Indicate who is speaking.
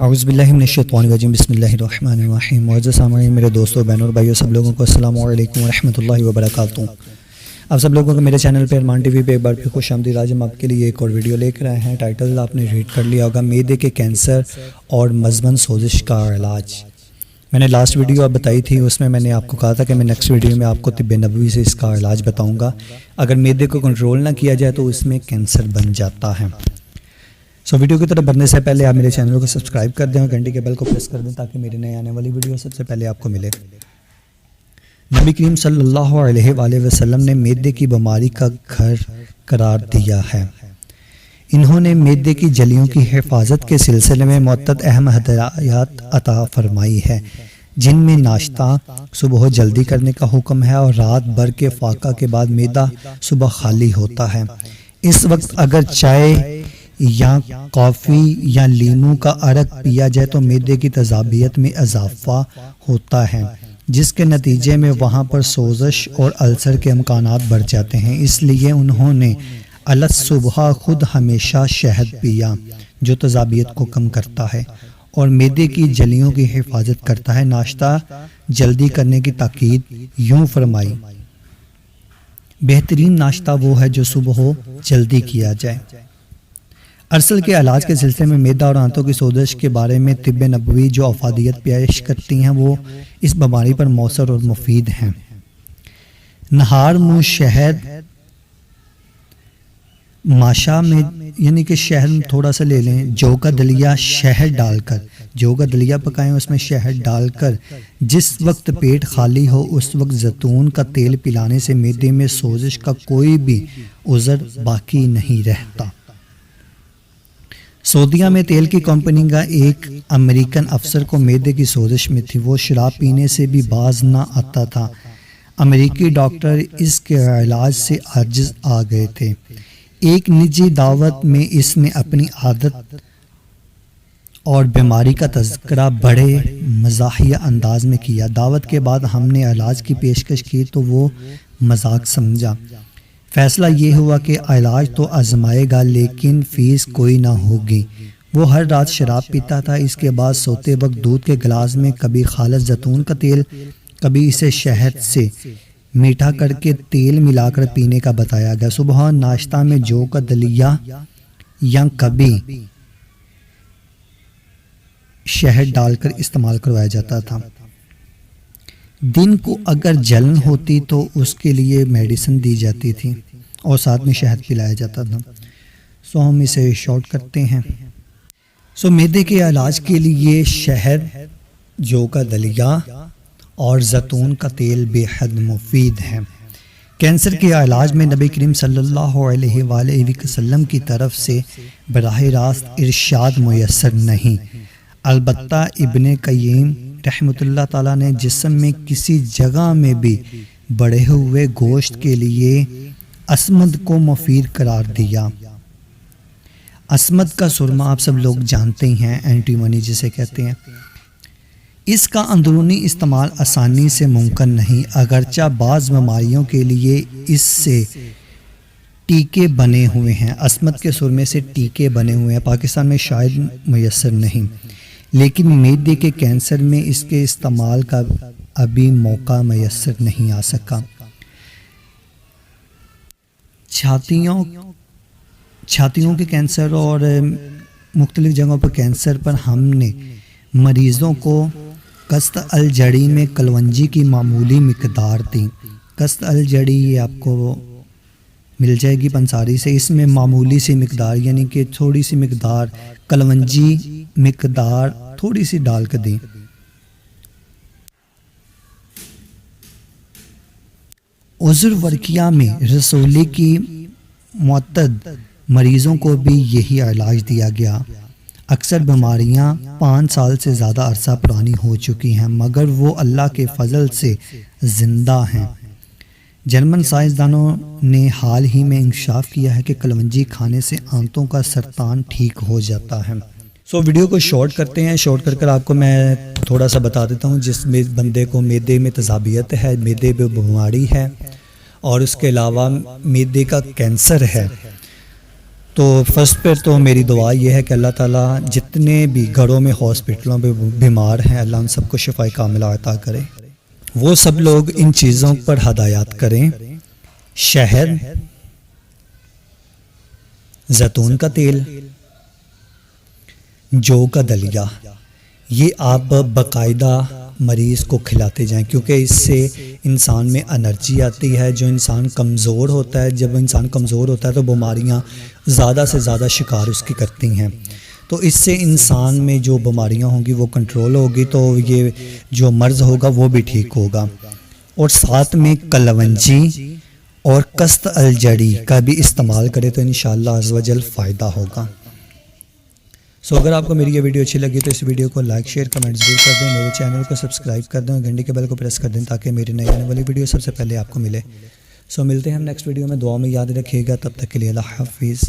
Speaker 1: اعوذ باللہ من الشیطان الرجیم بسم اللہ الرحمن الرحیم۔ معزز سامعین، میرے دوستوں، بہنوں اور بھائیوں، سب لوگوں کو السلام علیکم ورحمۃ اللہ وبرکاتہ۔ آپ سب لوگوں کو میرے چینل پہ ارمان ٹی وی پہ ایک بار پھر خوش آمدید۔ آج ہم آپ کے لیے ایک اور ویڈیو لے کر آئے ہیں۔ ٹائٹل آپ نے ریڈ کر لیا ہوگا، معدے کے کینسر اور مزمن سوزش کا علاج۔ میں نے لاسٹ ویڈیو آپ بتائی تھی، اس میں نے آپ کو کہا تھا کہ میں نیکسٹ ویڈیو میں آپ کو طب نبوی سے اس کا علاج بتاؤں گا۔ اگر معدے کو کنٹرول نہ کیا جائے تو اس میں کینسر بن جاتا ہے۔ ویڈیو کی طرف بڑھنے سے پہلے آپ میرے چینل کو سبسکرائب کر دیں اور گھنٹی کے بیل کو پریس کر دیں تاکہ میری نئے آنے والی ویڈیو سب سے پہلے آپ کو ملے۔ نبی کریم صلی اللہ علیہ وآلہ وسلم نے معدے کی بیماری کا گھر قرار دیا ہے۔ انہوں نے معدے کی جلیوں کی حفاظت کے سلسلے میں متعدد اہم ہدایات عطا فرمائی ہے، جن میں ناشتہ صبح جلدی کرنے کا حکم ہے اور رات بھر کے فاقہ کے بعد معدہ صبح خالی ہوتا ہے۔ اس وقت اگر چائے یا کافی یا لیموں کا عرق پیا جائے تو معدے کی تیزابیت میں اضافہ ہوتا ہے، جس کے نتیجے میں وہاں پر سوزش اور السر کے امکانات بڑھ جاتے ہیں۔ اس لیے انہوں نے صبح خود ہمیشہ شہد پیا، جو تیزابیت کو کم کرتا ہے اور معدے کی جلیوں کی حفاظت کرتا ہے۔ ناشتہ جلدی کرنے کی تاکید یوں فرمائی: بہترین ناشتہ وہ ہے جو صبح جلدی کیا جائے۔ ارسل کے علاج کے سلسلے میں معدہ اور آنتوں کی سوزش کے بارے میں طب نبوی جو افادیت پیش کرتی ہیں وہ اس بیماری پر مؤثر اور مفید ہیں۔ نہار منہ شہد ماشا میں یعنی کہ شہد تھوڑا سا لے لیں، جو کا دلیا شہد ڈال کر، جو کا دلیا پکائیں اس میں شہد ڈال کر جس وقت پیٹ خالی ہو اس وقت زیتون کا تیل پلانے سے معدے میں سوزش کا کوئی بھی عذر باقی نہیں رہتا۔ سعودیہ میں تیل کی کمپنی کا ایک امریکن افسر کو معدے کی سوزش میں تھی، وہ شراب پینے سے بھی باز نہ آتا تھا۔ امریکی ڈاکٹر اس کے علاج سے عاجز آ گئے تھے۔ ایک نجی دعوت میں اس نے اپنی عادت اور بیماری کا تذکرہ بڑے مزاحیہ انداز میں کیا۔ دعوت کے بعد ہم نے علاج کی پیشکش کی تو وہ مذاق سمجھا۔ فیصلہ یہ ہوا کہ علاج تو آزمائے گا لیکن فیس کوئی نہ ہوگی۔ وہ ہر رات شراب پیتا تھا۔ اس کے بعد سوتے وقت دودھ کے گلاس میں کبھی خالص زیتون کا تیل، کبھی اسے شہد سے میٹھا کر کے تیل ملا کر پینے کا بتایا گیا۔ صبح ناشتہ میں جو کا دلیا یا کبھی شہد ڈال کر استعمال کروایا جاتا تھا۔ دن کو اگر جلن ہوتی تو اس کے لیے میڈیسن دی جاتی تھی اور ساتھ میں شہد پلایا جاتا تھا۔ ہم اسے شارٹ کرتے ہیں۔ معدے کے علاج کے لیے شہد، جو کا دلیا اور زیتون کا تیل بے حد مفید ہے۔ کینسر کے علاج میں نبی کریم صلی اللہ علیہ وآلہ وسلم کی طرف سے براہ راست ارشاد میسر نہیں، البتہ ابن قیم رحمۃ اللہ تعالیٰ نے جسم میں کسی جگہ میں بھی بڑھے ہوئے گوشت کے لیے عصمت کو مفید قرار دیا۔ عصمت کا سرما آپ سب لوگ جانتے ہیں، اینٹی منی جسے کہتے ہیں۔ اس کا اندرونی استعمال آسانی سے ممکن نہیں، اگرچہ بعض بیماریوں کے لیے اس سے ٹیکے بنے ہوئے ہیں۔ عصمت کے سرمے سے ٹیکے بنے ہوئے ہیں، پاکستان میں شاید میسر نہیں، لیکن معدے کے کینسر میں اس کے استعمال کا ابھی موقع میسر نہیں آ سکا۔ چھاتیوں کے کینسر اور مختلف جگہوں پر کینسر پر ہم نے مریضوں کو قسط الجڑی میں کلونجی کی معمولی مقدار دی۔ قسط الجڑی یہ آپ کو مل جائے گی پنساری سے، اس میں معمولی سی مقدار یعنی کہ تھوڑی سی مقدار کلونجی مقدار تھوڑی سی ڈال کر دیں۔ عذر ورقیہ میں رسولی کی معتد مریضوں کو بھی یہی علاج دیا گیا۔ اکثر بیماریاں 5 سال سے زیادہ عرصہ پرانی ہو چکی ہیں مگر وہ اللہ کے فضل سے زندہ ہیں۔ جرمن سائنسدانوں نے حال ہی میں انکشاف کیا ہے کہ کلونجی کھانے سے آنتوں کا سرطان ٹھیک ہو جاتا ہے۔ ویڈیو کو شارٹ کرتے ہیں۔ شارٹ کر آپ کو میں تھوڑا سا بتا دیتا ہوں، جس میں بندے کو معدے میں تیزابیت ہے، معدے میں بیماری ہے اور اس کے علاوہ معدے کا کینسر ہے تو فرسٹ پہ تو میری دعا یہ ہے کہ اللہ تعالیٰ جتنے بھی گھروں میں ہاسپٹلوں میں بیمار ہیں اللہ ان سب کو شفائے کاملہ عطا کرے. وہ سب لوگ ان چیزوں پر ہدایات کریں: شہد، زیتون کا تیل، جو کا دلیا، یہ آپ باقاعدہ مریض کو کھلاتے جائیں، کیونکہ اس سے انسان میں انرجی آتی ہے. جو انسان کمزور ہوتا ہے، جب انسان کمزور ہوتا ہے تو بیماریاں زیادہ سے زیادہ شکار اس کی کرتی ہیں. تو اس سے انسان میں جو بیماریاں ہوں گی وہ کنٹرول ہوگی، تو یہ جو مرض ہوگا وہ بھی ٹھیک ہوگا. اور ساتھ میں کلونجی اور کست الجڑی کا بھی استعمال کرے تو انشاءاللہ عز و جل فائدہ ہوگا. اگر آپ کو میری یہ ویڈیو اچھی لگی تو اس ویڈیو کو لائک، شیئر، کمنٹ ضرور کر دیں. میرے چینل کو سبسکرائب کر دیں اور گھنٹی کے بیل کو پریس کر دیں تاکہ میری نئی آنے والی ویڈیو سب سے پہلے آپ کو ملے. ملتے ہیں ہم نیکسٹ ویڈیو میں. دعا میں یاد رکھیے گا. تب تک کے لیے اللہ حافظ.